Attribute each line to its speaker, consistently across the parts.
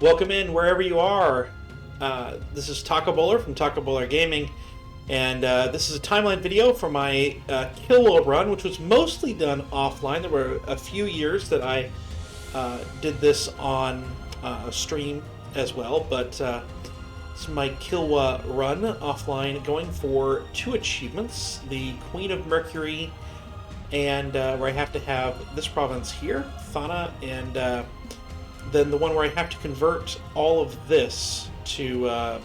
Speaker 1: Welcome in wherever you are. This is Tacobowler from Tacobowler Gaming, and this is a timeline video for my Kilwa run, which was mostly done offline. There were a few years that I did this on stream as well, but it's my Kilwa run offline, going for 2 achievements: the Queen of Mercury, and where I have to have this province here, Thana, and then the one where I have to convert all of this to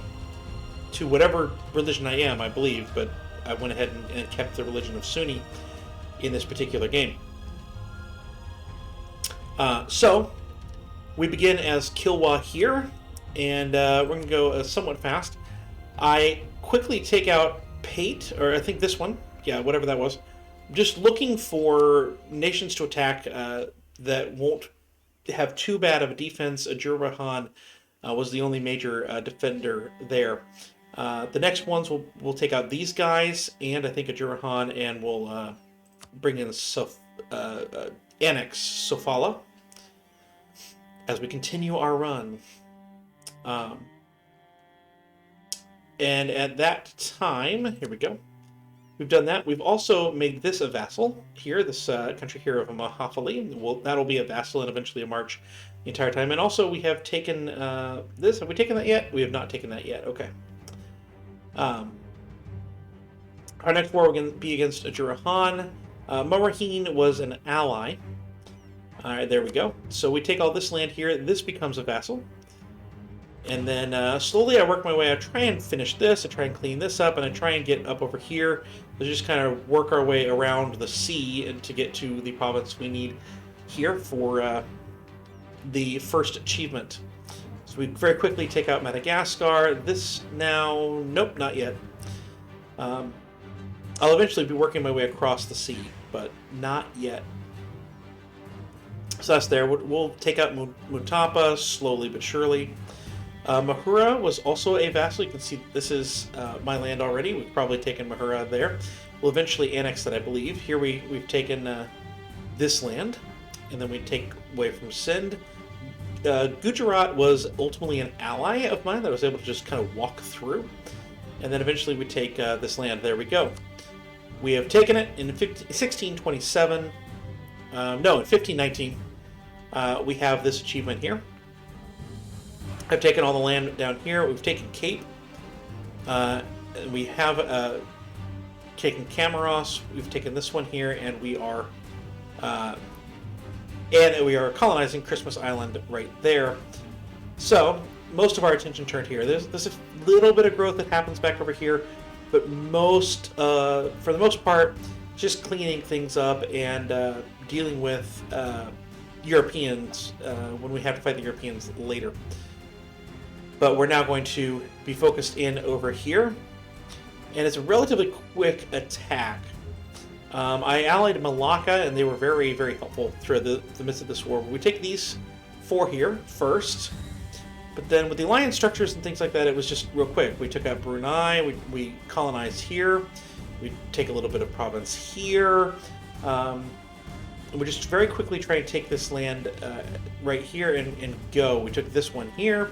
Speaker 1: whatever religion I am, I believe, but I went ahead and kept the religion of Sunni in this particular game. So we begin as Kilwa here, and we're going to go somewhat fast. I quickly take out Pate, or I think this one, yeah, whatever that was. Just looking for nations to attack that won't have too bad of a defense. Ajurahan was the only major defender there. The next ones we'll take out these guys, and I think Ajurahan, and we'll bring in annex Sofala as we continue our run. And at that time, here we go. We've done that. We've also made this a vassal here, this country here of Mahafali. That'll be a vassal and eventually a march the entire time. And also we have taken this. Have we taken that yet? We have not taken that yet. Okay. Our next war will be against Ajurahan. Marahin was an ally. All right, there we go. So we take all this land here. This becomes a vassal. And then slowly I work my way. I try and finish this. I try and clean this up, and I try and get up over here. So just kind of work our way around the sea and to get to the province we need here for the first achievement. So we very quickly take out Madagascar. This now, nope, not yet. I'll eventually be working my way across the sea, but not yet. So that's there. We'll take out Mutapa slowly but surely. Mahura was also a vassal. You can see this is my land already. We've probably taken Mahura there. We'll eventually annex that, I believe. Here we've taken this land, and then we take away from Sindh. Gujarat was ultimately an ally of mine that I was able to just kind of walk through. And then eventually we take this land. There we go. We have taken it in 1627. No, in 1519. We have this achievement here. I've taken all the land down here. We've taken Cape. We have taken Camaros. We've taken this one here, and we are colonizing Christmas Island right there. So most of our attention turned here. There's a little bit of growth that happens back over here, but for the most part, just cleaning things up and dealing with Europeans when we have to fight the Europeans later. But we're now going to be focused in over here. And it's a relatively quick attack. I allied Malacca, and they were very, very helpful through the midst of this war. We take these 4 here first. But then with the alliance structures and things like that, it was just real quick. We took out Brunei. We colonized here. We take a little bit of province here. And we just very quickly try and take this land right here and go. We took this one here.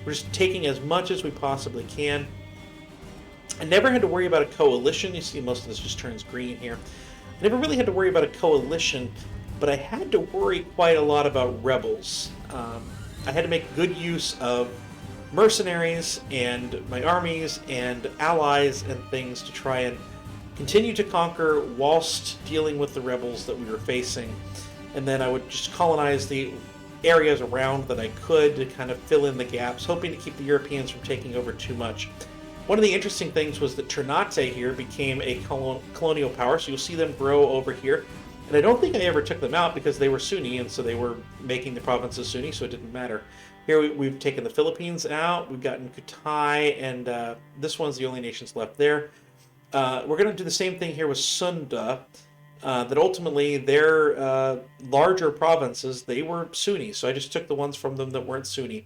Speaker 1: We're just taking as much as we possibly can. I never had to worry about a coalition. You see most of this just turns green here. I never really had to worry about a coalition, but I had to worry quite a lot about rebels. I had to make good use of mercenaries and my armies and allies and things to try and continue to conquer whilst dealing with the rebels that we were facing. And then I would just colonize the areas around that I could to kind of fill in the gaps, hoping to keep the Europeans from taking over too much. One of the interesting things was that Ternate here became a colonial power, so you'll see them grow over here. And I don't think I ever took them out because they were Sunni, and so they were making the provinces Sunni, so it didn't matter. Here we've taken the Philippines out, we've gotten Kutai, and this one's the only nations left there. We're going to do the same thing here with Sunda. That ultimately their larger provinces, they were Sunni, so I just took the ones from them that weren't Sunni.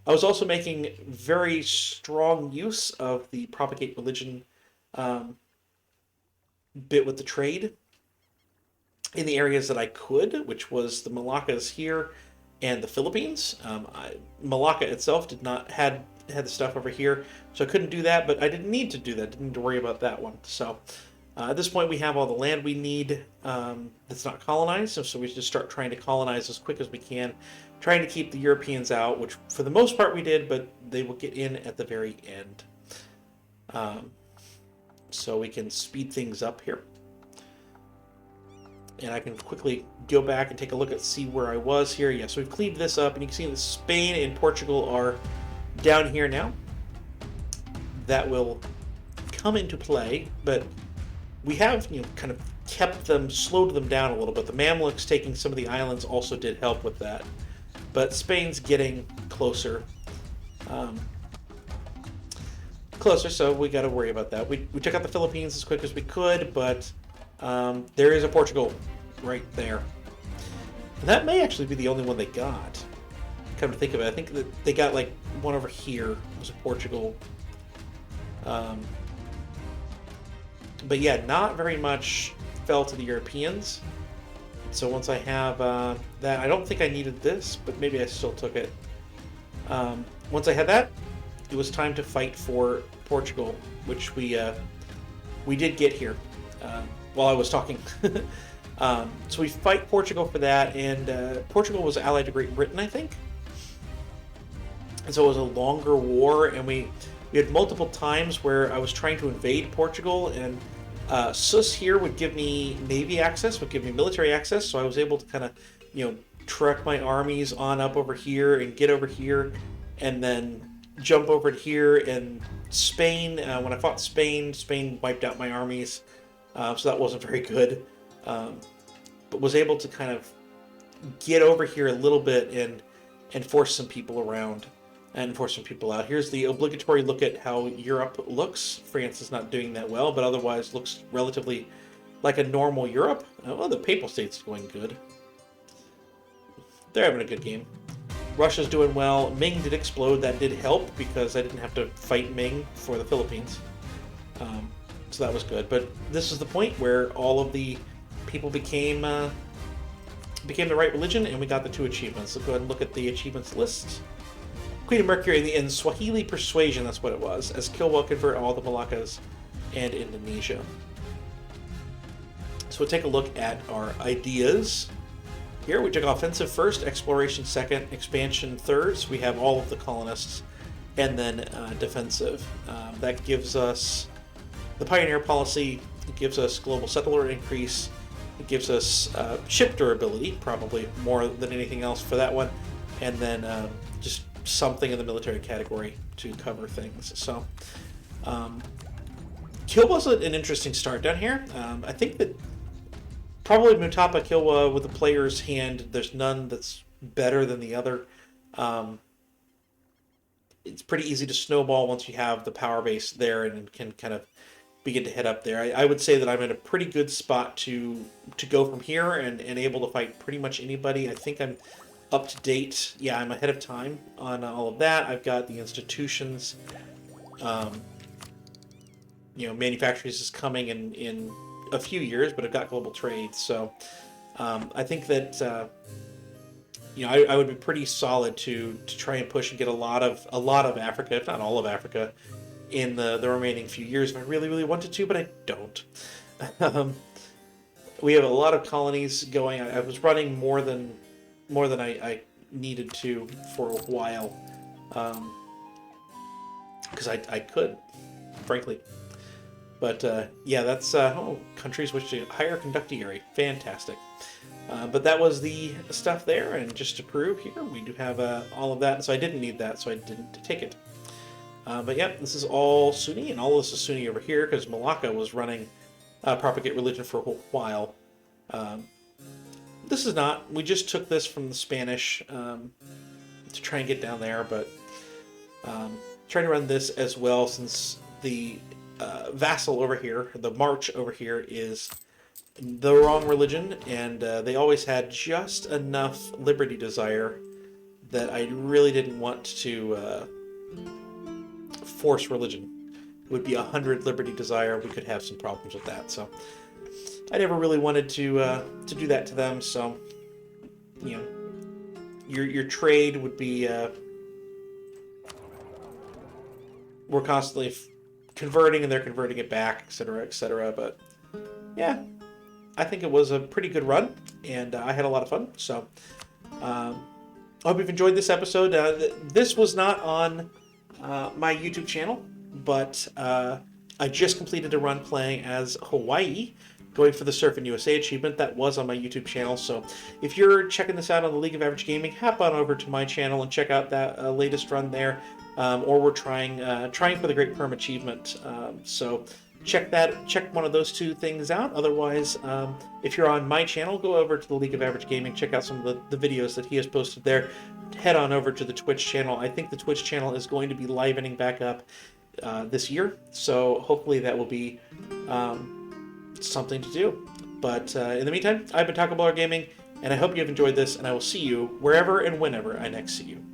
Speaker 1: I was also making very strong use of the propagate religion bit with the trade in the areas that I could, which was the Malaccas here, and the Philippines. Malacca itself did not had the stuff over here, so I couldn't do that, but I didn't need to do that. Didn't need to worry about that one. So at this point, we have all the land we need that's not colonized, so we just start trying to colonize as quick as we can, trying to keep the Europeans out, which for the most part we did, but they will get in at the very end. So we can speed things up here. And I can quickly go back and take a look at see where I was here. Yeah, so we've cleaned this up, and you can see that Spain and Portugal are down here now. That will come into play, but we have, kind of kept them, slowed them down a little bit. The Mamluks taking some of the islands also did help with that, but Spain's getting closer. Closer, so we got to worry about that. We took out the Philippines as quick as we could, but there is a Portugal right there. And that may actually be the only one they got. Come to think of it, I think that they got like one over here. It was a Portugal. But yeah, not very much fell to the Europeans. So once I have that, I don't think I needed this, but maybe I still took it. Once I had that, it was time to fight for Portugal, which we did get here while I was talking. So we fight Portugal for that, and Portugal was allied to Great Britain, I think. And so it was a longer war, and we had multiple times where I was trying to invade Portugal, and SUS here would give me navy access, would give me military access, so I was able to kind of, trek my armies on up over here and get over here, and then jump over to here. And Spain, when I fought Spain wiped out my armies, so that wasn't very good, but was able to kind of get over here a little bit and force some people around and force some people out. Here's the obligatory look at how Europe looks. France is not doing that well, but otherwise looks relatively like a normal Europe. Well, the Papal States is going good. They're having a good game. Russia's doing well. Ming did explode. That did help because I didn't have to fight Ming for the Philippines. So that was good. But this is the point where all of the people became the right religion, and we got the 2 achievements. Let's go ahead and look at the achievements list. Queen of Mercury in Swahili Persuasion, that's what it was, as Kilwa convert all the Malaccas and Indonesia. So we'll take a look at our ideas. Here we took offensive first, exploration second, expansion third. So we have all of the colonists, and then defensive. That gives us the pioneer policy. It gives us global settler increase. It gives us ship durability, probably more than anything else for that one, and then just something in the military category to cover things. So Kilwa was an interesting start down here. I think that probably Mutapa Kilwa, with the player's hand, there's none that's better than the other. It's pretty easy to snowball once you have the power base there and can kind of begin to head up there. I would say that I'm in a pretty good spot to go from here and able to fight pretty much anybody. I think I'm up to date. Yeah, I'm ahead of time on all of that. I've got the institutions. Manufacturers is coming in a few years, but I've got global trade. So I think that I would be pretty solid to try and push and get a lot of Africa, if not all of Africa, in the remaining few years if I really, really wanted to, but I don't. We have a lot of colonies going. I was running more than I needed to for a while, because I could, frankly. But yeah, that's countries which hire conductiary. Fantastic. But that was the stuff there, and just to prove here, we do have all of that. So I didn't need that, so I didn't take it. But yeah, this is all Sunni, and all this is Sunni over here because Malacca was running propagate religion for a while. This is not. We just took this from the Spanish to try and get down there, but trying to run this as well since the vassal over here, the march over here, is the wrong religion, and they always had just enough liberty desire that I really didn't want to force religion. It would be 100 liberty desire. We could have some problems with that, so I never really wanted to do that to them. So you your trade would be we're constantly converting, and they're converting it back, etc., etc. But yeah, I think it was a pretty good run, and I had a lot of fun. So I hope you've enjoyed this episode. This was not on my YouTube channel, but I just completed a run playing as Hawaii, going for the Surfing USA achievement. That was on my YouTube channel. So if you're checking this out on the League of Average Gaming, hop on over to my channel and check out that latest run there. Or we're trying for the Great Perm achievement. So check one of those two things out. Otherwise, if you're on my channel, go over to the League of Average Gaming, check out some of the videos that he has posted there. Head on over to the Twitch channel. I think the Twitch channel is going to be livening back up this year, so hopefully that will be something to do. But in the meantime, I've been Tacobowler Gaming, and I hope you have enjoyed this, and I will see you wherever and whenever I next see you.